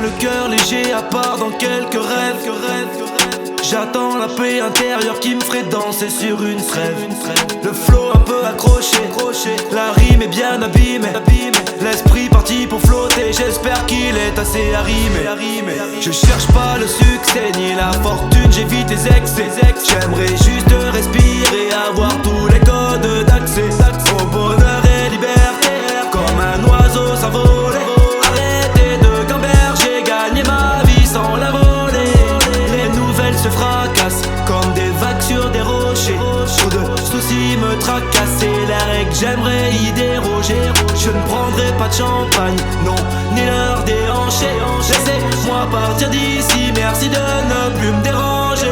le cœur léger à part dans quelques rêves. J'attends la paix intérieure qui me ferait danser sur une trêve. Le flow un peu accroché, la rime est bien abîmée. L'esprit parti pour flotter, j'espère qu'il est assez arrimé. Je cherche pas le succès ni la fortune, j'évite les excès. J'aimerais juste respirer, avoir tous les codes d'accès au bonheur et liberté, comme un oiseau s'envoler. Arrêtez de gamberger, gagner ma vie sans la voler. Les nouvelles se fracassent comme des vagues sur des rochers. Trop de soucis me tracassent, c'est la règle, j'aimerais y déroger. Je ne prendrai pas de champagne, non, ni l'heure déhancher. Laissez-moi partir d'ici, merci de ne plus me déranger.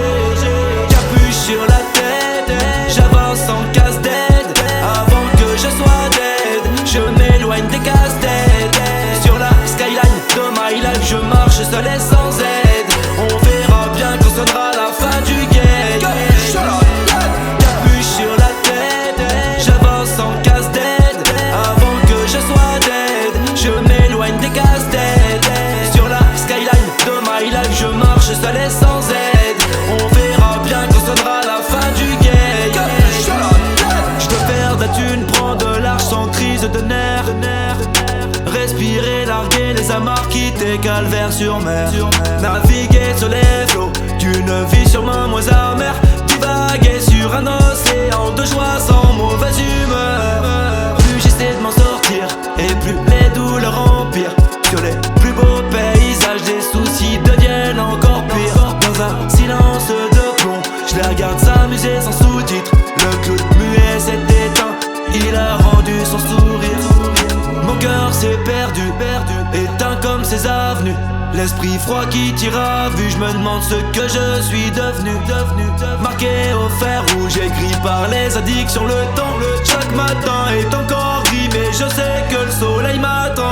Capuche sur la tête, j'avance sans casse-tête. Avant que je sois dead, je m'éloigne des casse-têtes. Sur la skyline de my life, je marche seul et sans aide. On verra bien quand sonnera la fin du game. Capuche sur la tête, j'avance sans casse-tête. Avant que je sois dead, je m'éloigne des casse-têtes. Sur la skyline de my life, je marche seul et sans aide. On verra bien quand sonnera la fin du game. Je dois faire de la thune, prends de l'argent sans crise de nerfs. Respirer, larguer les amarres, quitter calvaire sur mer. Naviguer sur les flots d'une vie sûrement moins amère. Divaguer sur un océan de joie sans mauvaise humeur. Plus j'essaie de m'en sortir et plus les douleurs empirent. Sur les plus beaux paysages, des soucis deviennent encore pires. Dans un silence de plomb, je les regarde s'amuser sans sous-titres. Le clown muet s'est éteint, il a rendu son sourire. Mon cœur s'est perdu, éteint comme ces avenues. L'esprit froid qui tire à vue, je me demande ce que je suis devenu. Marqué au fer rouge, écrit par les addictions, le temps. Chaque matin est encore gris, mais je sais que le soleil m'attend.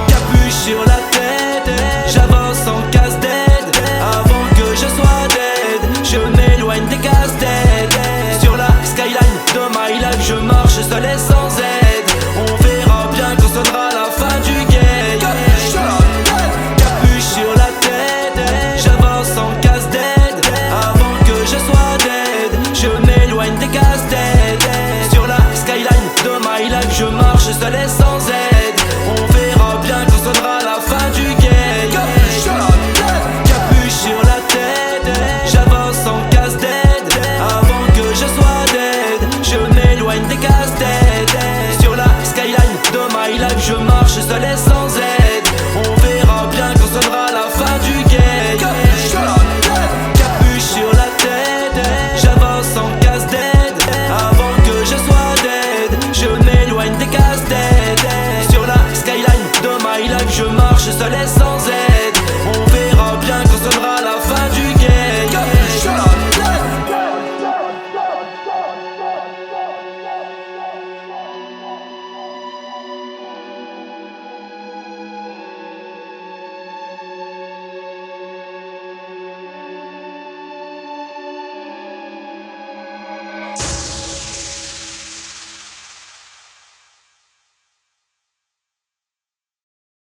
Capuche sur la tête, j'avance sans casse-tête. Avant que je sois dead, je m'éloigne des casse-têtes. Sur la skyline de my life, je marche seul et sans aide. On verra bien quand sonnera la fin du game. Capuche sur la tête, j'avance sans casse-tête. Avant que je sois dead, je m'éloigne des casse-têtes. Sur la skyline de my life, je marche seul et sans aide. On verra bien quand sonnera la fin du game. Capuche sur la tête, j'avance sans casse-tête. Avant que je sois dead, je m'éloigne des casse-têtes. Sur la skyline de my life, je marche seul et sans